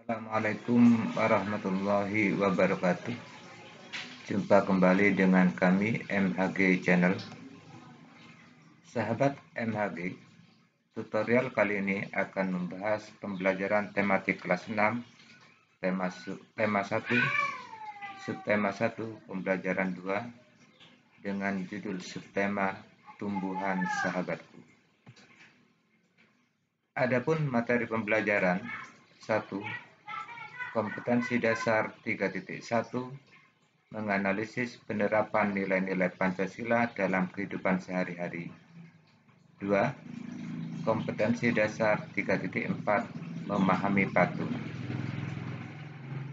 Assalamualaikum warahmatullahi wabarakatuh. Jumpa kembali dengan kami MHG Channel. Sahabat MHG, tutorial kali ini akan membahas pembelajaran tematik kelas 6, tema 1, subtema 1, pembelajaran 2, dengan judul subtema tumbuhan sahabatku. Adapun materi pembelajaran 1, kompetensi dasar 3.1, menganalisis penerapan nilai-nilai Pancasila dalam kehidupan sehari-hari. 2. Kompetensi dasar 3.4, memahami patung.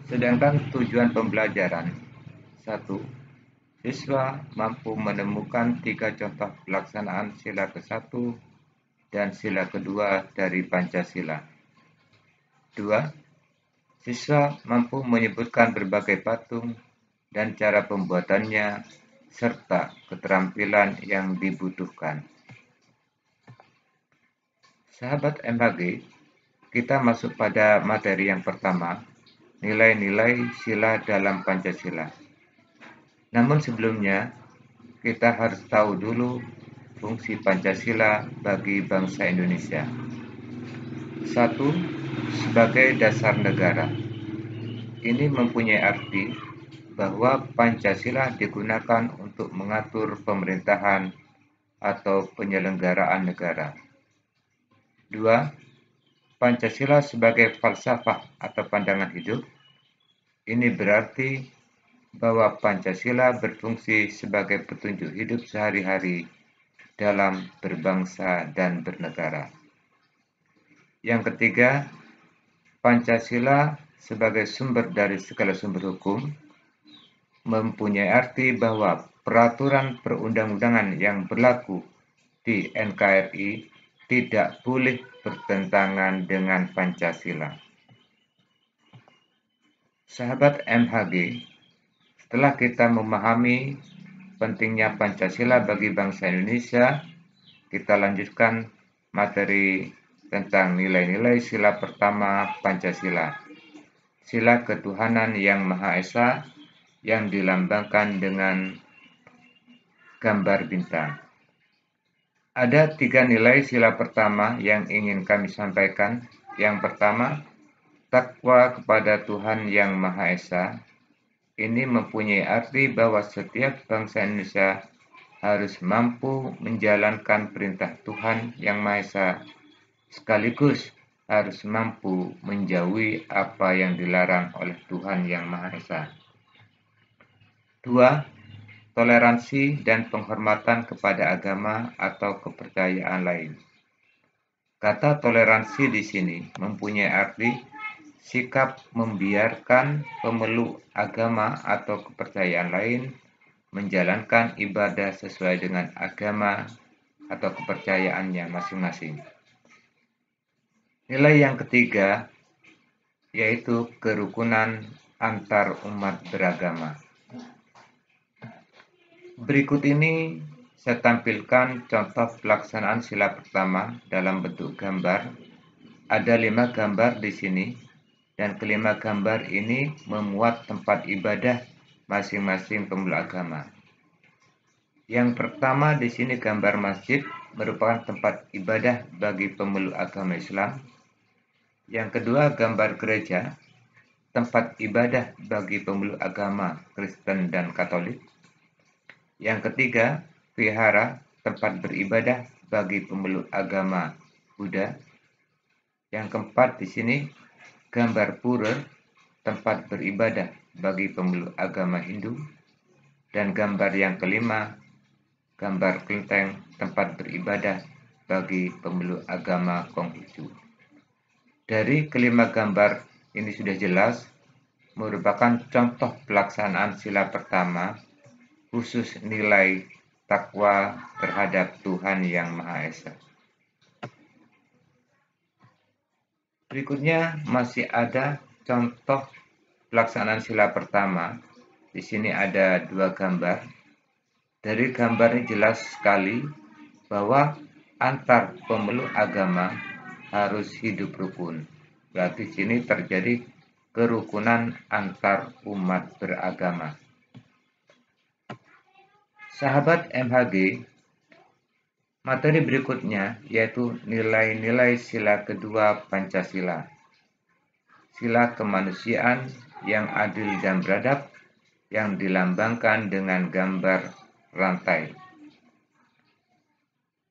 Sedangkan tujuan pembelajaran 1. Siswa mampu menemukan 3 contoh pelaksanaan sila ke-1 dan sila kedua dari Pancasila. 2. Siswa mampu menyebutkan berbagai patung dan cara pembuatannya, serta keterampilan yang dibutuhkan. Sahabat MHG, kita masuk pada materi yang pertama, nilai-nilai sila dalam Pancasila. Namun sebelumnya, kita harus tahu dulu fungsi Pancasila bagi bangsa Indonesia. 1. Sebagai dasar negara. Ini mempunyai arti bahwa Pancasila digunakan untuk mengatur pemerintahan atau penyelenggaraan negara. 2. Pancasila sebagai falsafah atau pandangan hidup. Ini berarti bahwa Pancasila berfungsi sebagai petunjuk hidup sehari-hari dalam berbangsa dan bernegara. Yang ketiga, Pancasila sebagai sumber dari segala sumber hukum, mempunyai arti bahwa peraturan perundang-undangan yang berlaku di NKRI tidak boleh bertentangan dengan Pancasila. Sahabat MHG, setelah kita memahami pentingnya Pancasila bagi bangsa Indonesia, kita lanjutkan materi tentang nilai-nilai sila pertama Pancasila. Sila ketuhanan yang Maha Esa yang dilambangkan dengan gambar bintang. Ada 3 nilai sila pertama yang ingin kami sampaikan. Yang pertama, takwa kepada Tuhan yang Maha Esa. Ini mempunyai arti bahwa setiap bangsa Indonesia harus mampu menjalankan perintah Tuhan yang Maha Esa, sekaligus harus mampu menjauhi apa yang dilarang oleh Tuhan yang Maha Esa. 2. Toleransi dan penghormatan kepada agama atau kepercayaan lain. Kata toleransi di sini mempunyai arti sikap membiarkan pemeluk agama atau kepercayaan lain menjalankan ibadah sesuai dengan agama atau kepercayaannya masing-masing. Nilai yang ketiga yaitu kerukunan antar umat beragama. Berikut ini saya tampilkan contoh pelaksanaan sila pertama dalam bentuk gambar. Ada 5 gambar di sini, dan kelima gambar ini memuat tempat ibadah masing-masing pemeluk agama. Yang pertama di sini gambar masjid, merupakan tempat ibadah bagi pemeluk agama Islam. Yang kedua gambar gereja, tempat ibadah bagi pemeluk agama Kristen dan Katolik. Yang ketiga, vihara, tempat beribadah bagi pemeluk agama Buddha. Yang keempat di sini, gambar pura, tempat beribadah bagi pemeluk agama Hindu. Dan gambar yang kelima, gambar kelenteng, tempat beribadah bagi pemeluk agama Konghucu. Dari kelima gambar ini sudah jelas merupakan contoh pelaksanaan sila pertama, khusus nilai takwa terhadap Tuhan yang Maha Esa. Berikutnya masih ada contoh pelaksanaan sila pertama. Di sini ada 2 gambar. Dari gambar ini jelas sekali bahwa antar pemeluk agama harus hidup rukun. Berarti di sini terjadi kerukunan antar umat beragama. Sahabat MHG, materi berikutnya yaitu nilai-nilai sila kedua Pancasila. Sila kemanusiaan yang adil dan beradab yang dilambangkan dengan gambar rantai.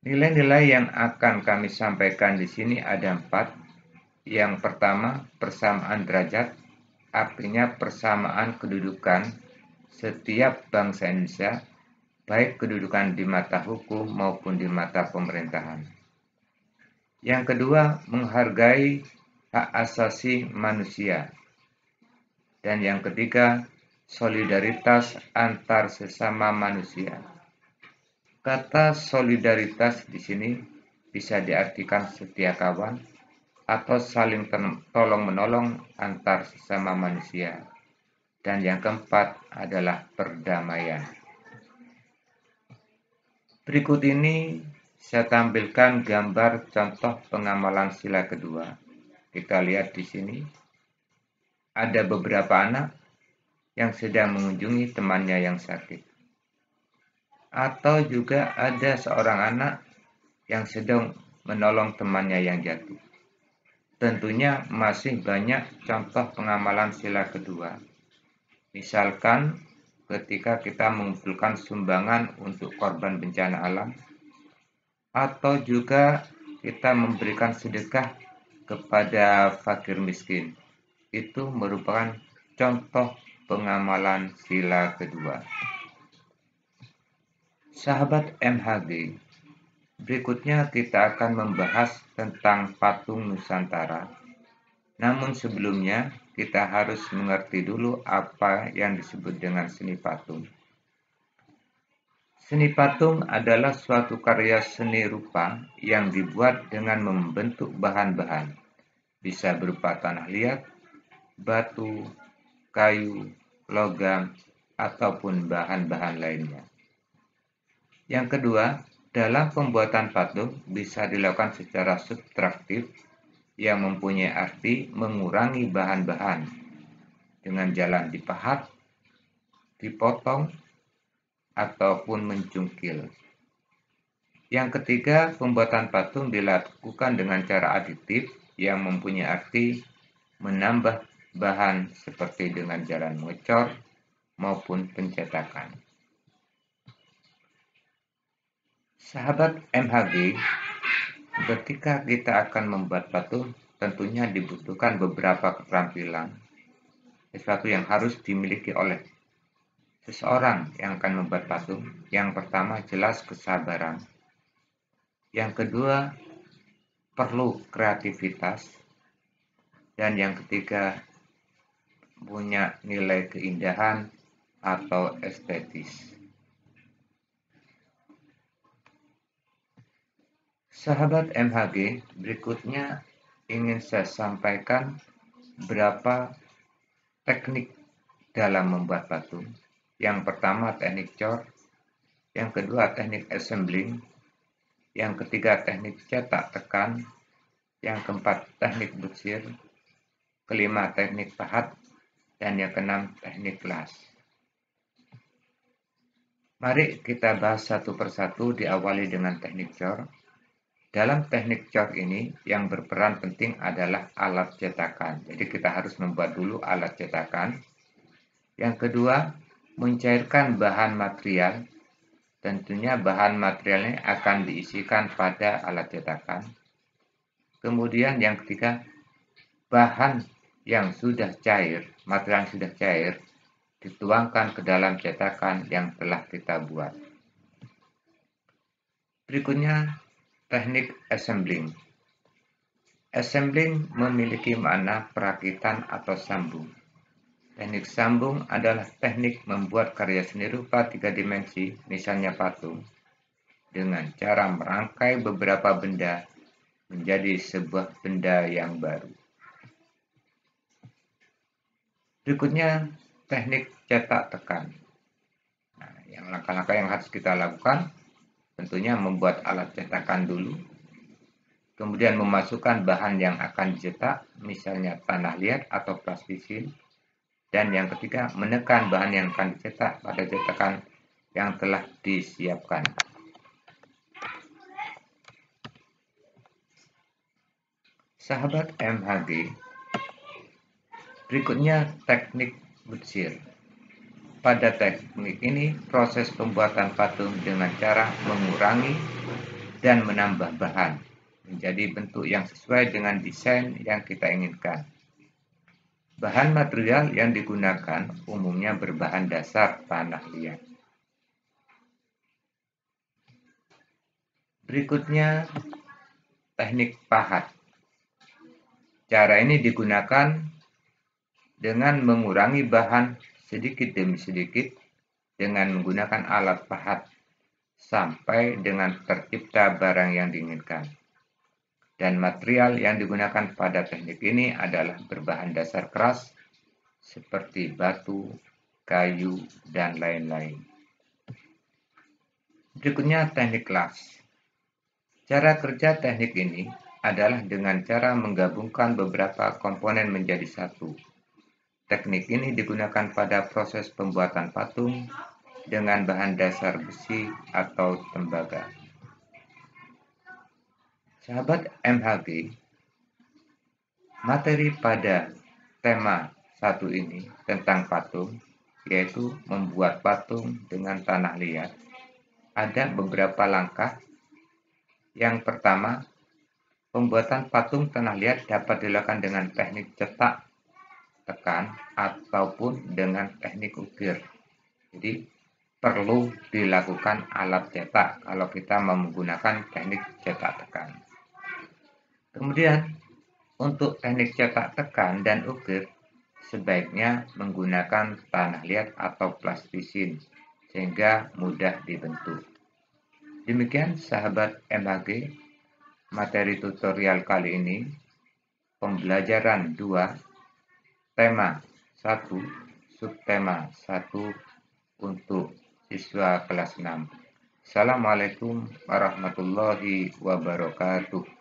Nilai-nilai yang akan kami sampaikan di sini ada 4. Yang pertama, persamaan derajat, artinya persamaan kedudukan setiap bangsa Indonesia, baik kedudukan di mata hukum maupun di mata pemerintahan. Yang kedua, menghargai hak asasi manusia. Dan yang ketiga, solidaritas antar sesama manusia. Kata solidaritas di sini bisa diartikan setia kawan atau saling tolong-menolong antar sesama manusia. Dan yang keempat adalah perdamaian. Berikut ini saya tampilkan gambar contoh pengamalan sila kedua. Kita lihat di sini ada beberapa anak yang sedang mengunjungi temannya yang sakit. Atau juga ada seorang anak yang sedang menolong temannya yang jatuh. Tentunya masih banyak contoh pengamalan sila kedua. Misalkan ketika kita mengumpulkan sumbangan untuk korban bencana alam, atau juga kita memberikan sedekah kepada fakir miskin. Itu merupakan contoh pengamalan sila kedua. Sahabat MHG, berikutnya kita akan membahas tentang patung Nusantara. Namun sebelumnya kita harus mengerti dulu apa yang disebut dengan seni patung. Seni patung adalah suatu karya seni rupa yang dibuat dengan membentuk bahan-bahan. Bisa berupa tanah liat, batu, kayu, logam, ataupun bahan-bahan lainnya. Yang kedua, dalam pembuatan patung bisa dilakukan secara subtraktif yang mempunyai arti mengurangi bahan-bahan dengan jalan dipahat, dipotong, ataupun mencungkil. Yang ketiga, pembuatan patung dilakukan dengan cara aditif yang mempunyai arti menambah bahan seperti dengan jalan mengecor maupun pencetakan. Sahabat MHG, ketika kita akan membuat patung, tentunya dibutuhkan beberapa keterampilan, sesuatu yang harus dimiliki oleh seseorang yang akan membuat patung. Yang pertama jelas kesabaran. Yang kedua perlu kreativitas. Dan yang ketiga punya nilai keindahan atau estetis. Sahabat MHG, berikutnya ingin saya sampaikan beberapa teknik dalam membuat patung. Yang pertama teknik cor, yang kedua teknik assembling, yang ketiga teknik cetak tekan, yang keempat teknik butsir, kelima teknik pahat, dan yang keenam teknik las. Mari kita bahas satu persatu, diawali dengan teknik cor. Dalam teknik cor ini yang berperan penting adalah alat cetakan. Jadi kita harus membuat dulu alat cetakan. Yang kedua, mencairkan bahan material. Tentunya bahan materialnya akan diisikan pada alat cetakan. Kemudian yang ketiga, bahan yang sudah cair, material yang sudah cair, dituangkan ke dalam cetakan yang telah kita buat. Berikutnya, teknik assembling. Assembling memiliki makna perakitan atau sambung. Teknik sambung adalah teknik membuat karya seni rupa 3 dimensi, misalnya patung, dengan cara merangkai beberapa benda menjadi sebuah benda yang baru. Berikutnya, teknik cetak tekan. Nah, yang langkah-langkah yang harus kita lakukan tentunya membuat alat cetakan dulu. kemudian memasukkan bahan yang akan dicetak, misalnya tanah liat atau plastisin, dan yang ketiga, menekan bahan yang akan dicetak pada cetakan yang telah disiapkan. Sahabat MHG, berikutnya teknik butsir. Pada teknik ini, proses pembuatan patung dengan cara mengurangi dan menambah bahan menjadi bentuk yang sesuai dengan desain yang kita inginkan. Bahan material yang digunakan umumnya berbahan dasar tanah liat. Berikutnya, teknik pahat. Cara ini digunakan dengan mengurangi bahan sedikit demi sedikit dengan menggunakan alat pahat sampai dengan tercipta barang yang diinginkan. Dan material yang digunakan pada teknik ini adalah berbahan dasar keras seperti batu, kayu, dan lain-lain. Berikutnya teknik las. Cara kerja teknik ini adalah dengan cara menggabungkan beberapa komponen menjadi satu. Teknik ini digunakan pada proses pembuatan patung dengan bahan dasar besi atau tembaga. Sahabat MHG, materi pada tema 1 ini tentang patung, yaitu membuat patung dengan tanah liat. Ada beberapa langkah. Yang pertama, pembuatan patung tanah liat dapat dilakukan dengan teknik cetak, tekan, ataupun dengan teknik ukir. Jadi, perlu dilakukan alat cetak kalau kita menggunakan teknik cetak tekan. Kemudian, untuk teknik cetak tekan dan ukir, sebaiknya menggunakan tanah liat atau plastisin, sehingga mudah dibentuk. Demikian sahabat MHG, materi tutorial kali ini, pembelajaran 2, tema 1, subtema 1 untuk siswa kelas 6. Assalamualaikum warahmatullahi wabarakatuh.